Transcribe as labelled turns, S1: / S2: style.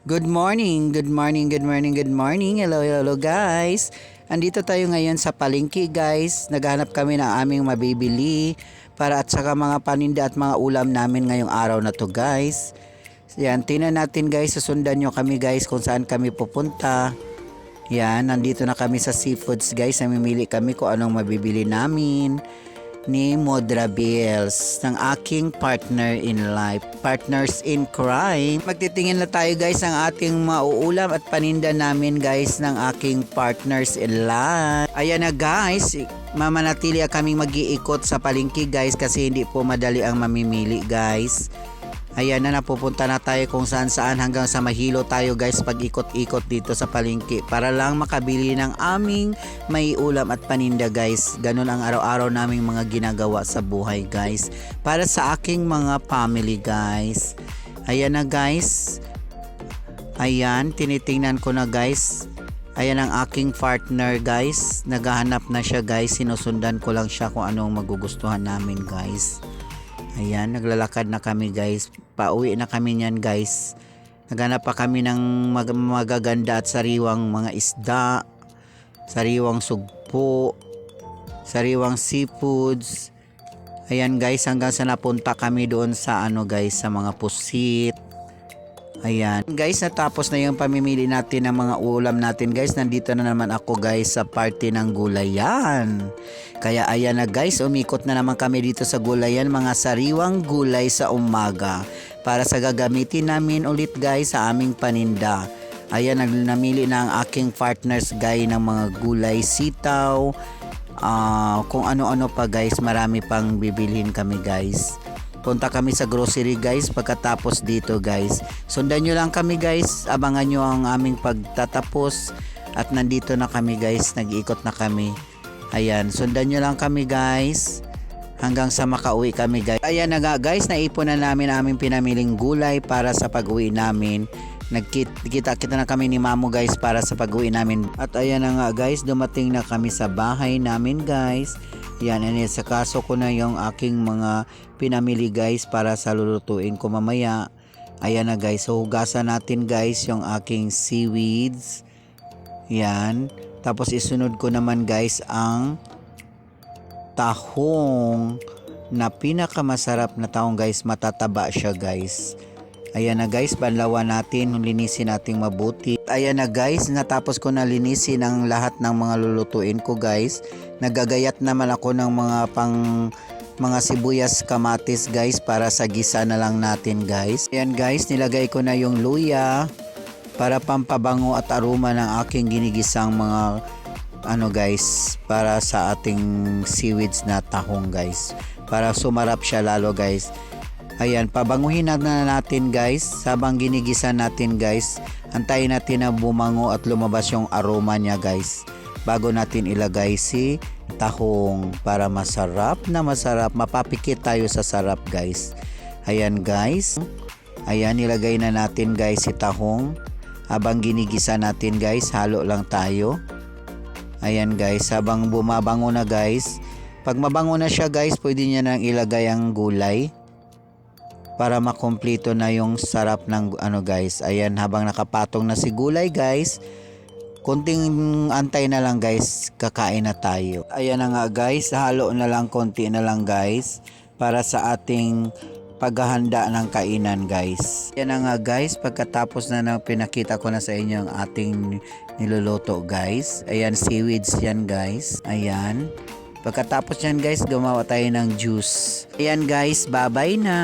S1: Good morning, good morning, good morning, good morning. Hello, hello guys. Andito tayo ngayon sa palengke guys. Naghanap kami ng aming mabibili para at saka mga paninda at mga ulam namin ngayong araw na to guys. Yan, tingnan natin guys, susundan nyo kami guys kung saan kami pupunta. Yan, nandito na kami sa seafoods guys. Namimili kami kung anong mabibili namin ni Modra Bills, ng aking partner in life, partners in crime. Magtitingin na tayo guys ng ating mauulam at paninda namin guys ng aking partners in life. Ayan na guys, mamanatili kaming mag-iikot sa palengke guys kasi hindi po madali ang mamimili guys. Ayan na, napupunta na tayo kung saan saan hanggang sa mahilo tayo guys pag ikot-ikot dito sa palengke para lang makabili ng aming may ulam at paninda guys. Ganun ang araw-araw naming mga ginagawa sa buhay guys para sa aking mga family guys. Ayan na guys. Ayan, tinitingnan ko na guys. Ayan ang aking partner guys. Naghahanap na siya guys. Sinusundan ko lang siya kung anong magugustuhan namin guys. Ayan, naglalakad na kami guys. Pauwi na kami niyan guys. Naghanap pa kami ng magaganda at sariwang mga isda, sariwang sugpo, sariwang seafoods. Ayan guys, hanggang sa napunta kami doon sa guys, sa mga pusit. Ayan guys, natapos na yung pamimili natin ng mga ulam natin guys. Nandito na naman ako guys sa party ng gulayan. Kaya ayan na guys, umikot na naman kami dito sa gulayan, mga sariwang gulay sa umaga para sa gagamitin namin ulit guys sa aming paninda. Ayan, namili na ang aking partners guys ng mga gulay, sitaw, kung ano-ano pa guys. Marami pang bibilhin kami guys. Punta kami sa grocery guys pagkatapos dito guys. Sundan nyo lang kami guys. Abangan nyo ang aming pagtatapos. At nandito na kami guys. Nag-iikot na kami. Ayan. Sundan nyo lang kami guys. Hanggang sa makauwi kami guys. Ayan na nga guys. Naipon na namin aming pinamiling gulay para sa pag-uwi namin. Nagkita na kami ni Mamo guys para sa pag-uwi namin. At ayan na nga guys. Dumating na kami sa bahay namin guys. Yan, sa kaso ko na yung aking mga pinamili guys para sa lulutuin ko mamaya. Ayan na guys, so hugasan natin guys yung aking seaweeds. Yan, tapos isunod ko naman guys ang tahong na pinakamasarap na tahong guys, matataba siya guys. Ayan na guys, banlawan natin, linisin natin mabuti. Ayan na guys, natapos ko na linisin ang lahat ng mga lulutuin ko guys. Nagagayat naman ako ng mga sibuyas, kamatis guys para sa gisa na lang natin guys. Ayan guys, nilagay ko na yung luya para pampabango at aroma ng aking ginigisang mga guys para sa ating seaweeds na tahong guys. Para sumarap siya lalo guys. Ayan, pabanguhin na natin guys. Habang ginigisa natin guys, antayin natin na bumango at lumabas yung aroma niya guys. Bago natin ilagay si tahong para masarap na masarap. Mapapikit tayo sa sarap guys. Ayan guys. Ayan, ilagay na natin guys si tahong. Habang ginigisa natin guys, halo lang tayo. Ayan guys, habang bumabango na guys. Pag mabango na siya guys, pwede niya nang ilagay ang gulay. Para makumpleto na yung sarap ng guys. Ayan, habang nakapatong na si gulay guys, konting antay na lang guys, kakain na tayo. Ayan na nga guys, halo na lang, konti na lang guys, para sa ating paghahanda ng kainan guys. Ayan na nga guys, pagkatapos na pinakita ko na sa inyo ang ating niluluto guys. Ayan, seaweeds yan guys. Ayan. Pagkatapos yan guys, gumawa tayo ng juice. Ayan guys, bye bye na.